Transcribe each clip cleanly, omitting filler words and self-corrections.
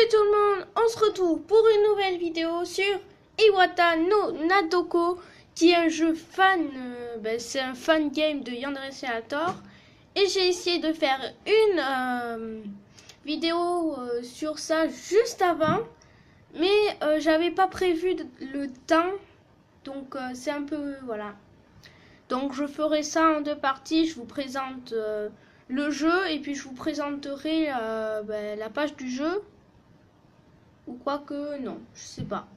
tout le monde, on se retrouve pour une nouvelle vidéo sur Iwata no Nadoko, qui est un jeu fan, c'est un fan game de Yandere Simulator. Et j'ai essayé de faire une vidéo sur ça juste avant, mais j'avais pas prévu le temps, donc c'est un peu, voilà. Donc je ferai ça en deux parties, je vous présente le jeu et puis je vous présenterai la page du jeu. Ou quoi que non, je sais pas.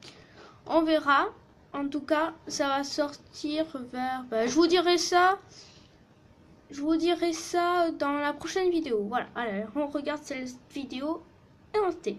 On verra. En tout cas, ça va sortir vers... je vous dirai ça. Je vous dirai ça dans la prochaine vidéo. Voilà, allez, on regarde cette vidéo et on se tait.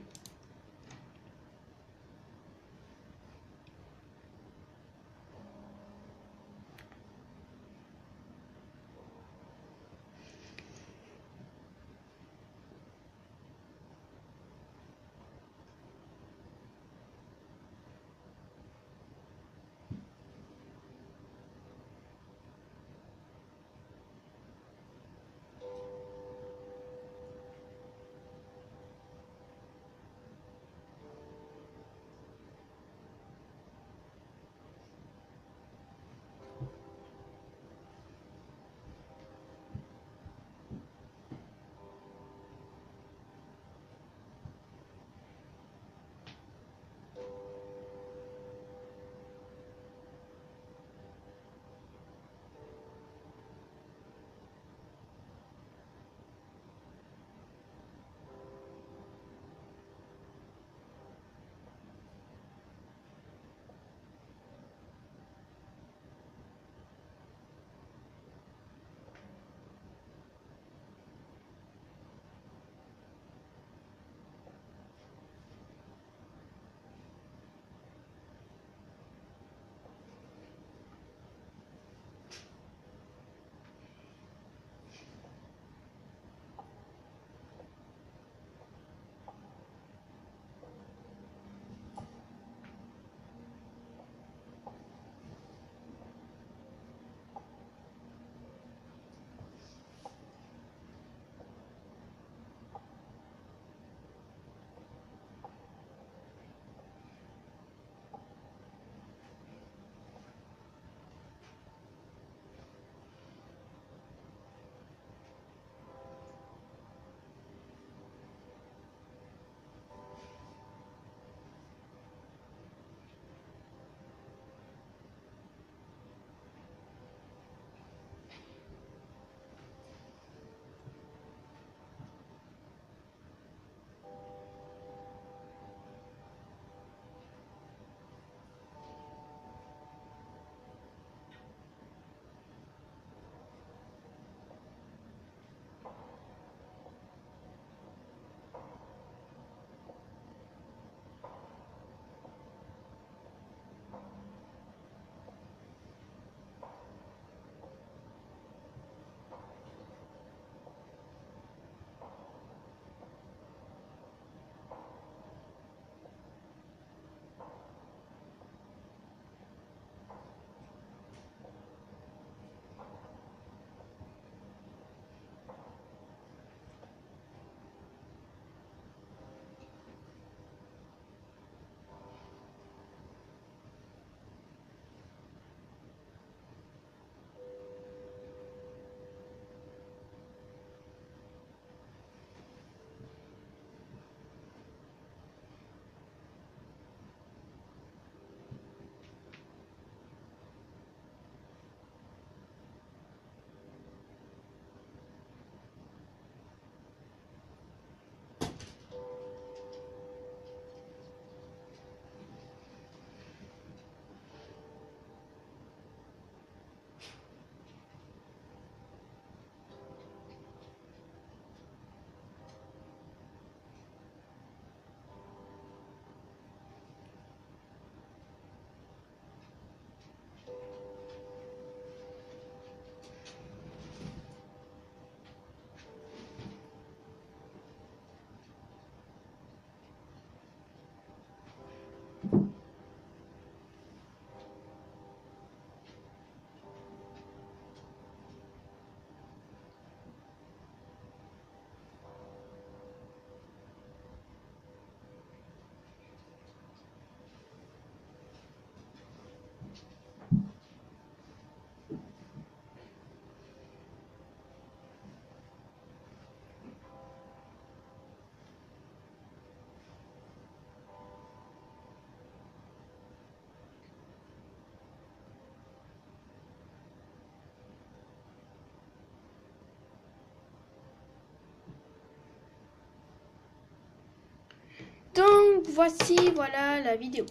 Donc voici, voilà la vidéo.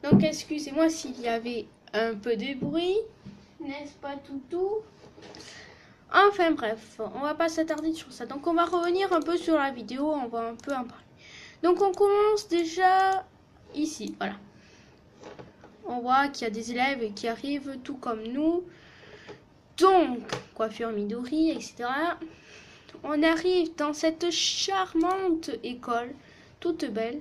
Donc excusez-moi s'il y avait un peu de bruit, n'est-ce pas toutou? Enfin bref, on va pas s'attarder sur ça. Donc on va revenir un peu sur la vidéo, on va un peu en parler. Donc on commence déjà ici, voilà. On voit qu'il y a des élèves qui arrivent tout comme nous. Donc, coiffure Midori, etc. On arrive dans cette charmante école, toute belle.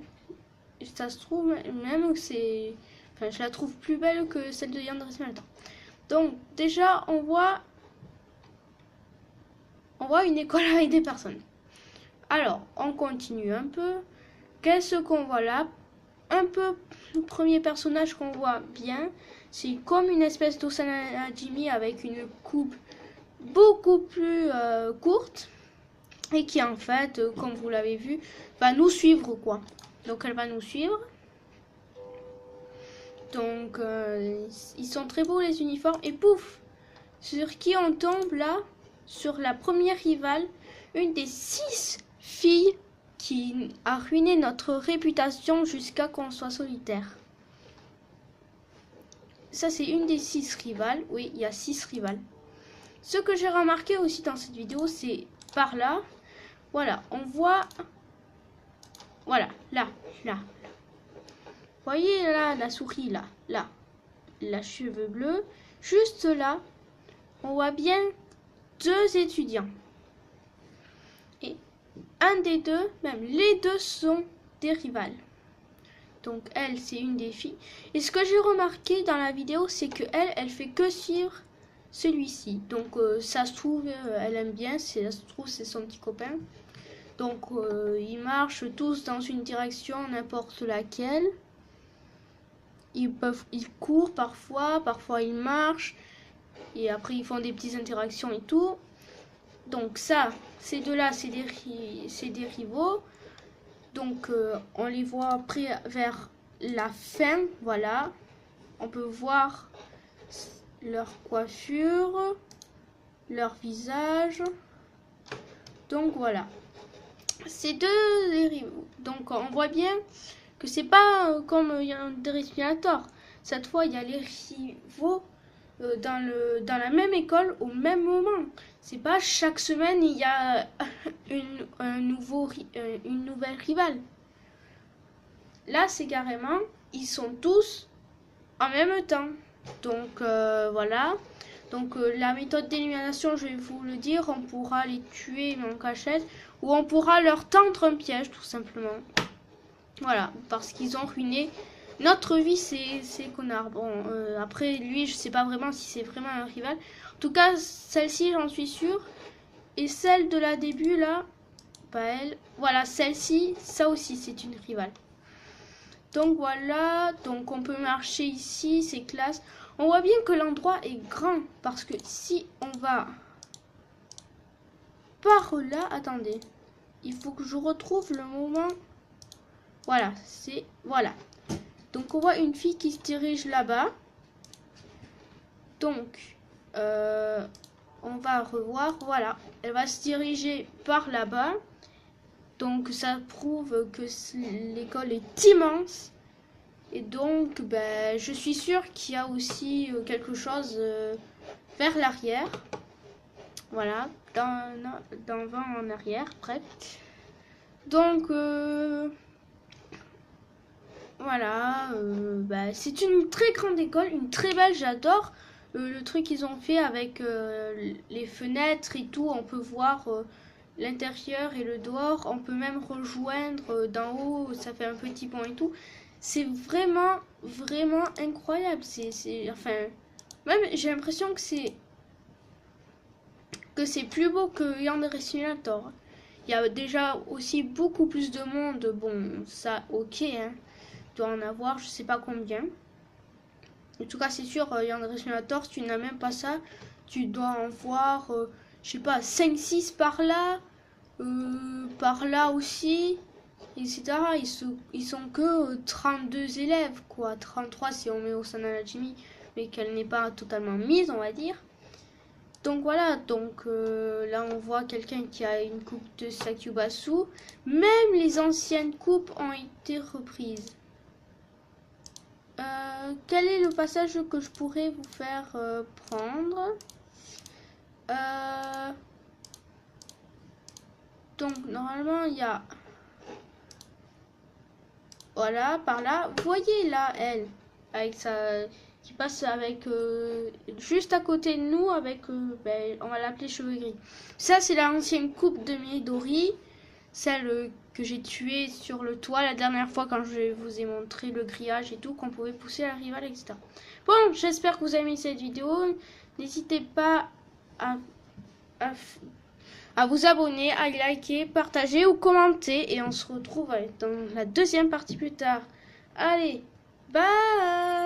Ça se trouve même que c'est... Enfin, je la trouve plus belle que celle de Yandere Simulator. Donc, déjà, on voit une école avec des personnes. Alors, on continue un peu. Qu'est-ce qu'on voit là? Un peu, le premier personnage qu'on voit bien, c'est comme une espèce d'Osana Jimmy avec une coupe beaucoup plus courte et qui en fait, comme vous l'avez vu, va nous suivre quoi. Donc elle va nous suivre. Donc ils sont très beaux les uniformes et pouf, sur qui on tombe là? Sur la première rivale, une des 6 filles qui a ruiné notre réputation jusqu'à qu'on soit solitaire. Ça c'est une des 6 rivales. Oui, il y a 6 rivales. Ce que j'ai remarqué aussi dans cette vidéo, c'est par là. Voilà, on voit... Voilà, là. Voyez là, la souris, là. La cheveux bleus. Juste là, on voit bien 2 étudiants. Et un des deux, même les deux sont des rivales. Donc elle, c'est une des filles. Et ce que j'ai remarqué dans la vidéo, c'est que elle fait que suivre celui-ci. Donc ça se trouve, elle aime bien, ça se trouve c'est son petit copain. Donc ils marchent tous dans une direction, n'importe laquelle. Ils courent parfois ils marchent. Et après ils font des petites interactions et tout. Donc ça, ces deux-là, c'est des rivaux. Donc on les voit après vers la fin, voilà. On peut voir leur coiffure, leur visage. Donc voilà. Ces deux rivaux. Donc on voit bien que c'est pas comme Yandere Simulator. Cette fois, il y a les rivaux dans la même école au même moment. C'est pas chaque semaine il y a une nouvelle rivale. Là, c'est carrément, ils sont tous en même temps. Donc voilà. Donc la méthode d'élimination, je vais vous le dire, on pourra les tuer mais en cachette ou on pourra leur tendre un piège tout simplement. Voilà, parce qu'ils ont ruiné notre vie, ces connards. Bon, après lui, je sais pas vraiment si c'est vraiment un rival. En tout cas, celle-ci, j'en suis sûre. Et celle de la début là, pas elle. Voilà, celle-ci, ça aussi, c'est une rivale. Donc voilà, donc on peut marcher ici, c'est classe. On voit bien que l'endroit est grand parce que si on va par là, attendez, il faut que je retrouve le moment. Voilà, c'est voilà. Donc on voit une fille qui se dirige là-bas. Donc on va revoir, voilà, elle va se diriger par là-bas. Donc ça prouve que l'école est immense. Et donc, ben, je suis sûre qu'il y a aussi quelque chose vers l'arrière. Voilà, dans 20 en arrière, bref. Donc, voilà, ben, c'est une très grande école, une très belle, j'adore. Le truc qu'ils ont fait avec les fenêtres et tout, on peut voir l'intérieur et le dehors. On peut même rejoindre d'en haut, ça fait un petit pont et tout. C'est vraiment incroyable. Enfin, même j'ai l'impression que c'est plus beau que Yandere Simulator. Il y a déjà aussi beaucoup plus de monde. Bon, ça, ok, hein. Il doit en avoir, je sais pas combien. En tout cas, c'est sûr, Yandere Simulator, si tu n'as même pas ça, tu dois en voir, je sais pas, 5-6 par là aussi. Etc. Ils sont que 32 élèves, quoi. 33 si on met Osana Jimmy, mais qu'elle n'est pas totalement mise, on va dire. Donc voilà, donc là on voit quelqu'un qui a une coupe de Sakubasu. Même les anciennes coupes ont été reprises. Quel est le passage que je pourrais vous faire prendre? Donc normalement il y a... Voilà, par là. Vous voyez là, elle, avec sa... qui passe avec... juste à côté de nous, avec... ben, on va l'appeler cheveux gris. Ça, c'est l'ancienne coupe de Midori. Celle que j'ai tuée sur le toit la dernière fois quand je vous ai montré le grillage et tout, qu'on pouvait pousser à la rivale, etc. Bon, j'espère que vous avez aimé cette vidéo. N'hésitez pas à vous abonner, à liker, partager ou commenter. Et on se retrouve dans la deuxième partie plus tard. Allez, bye!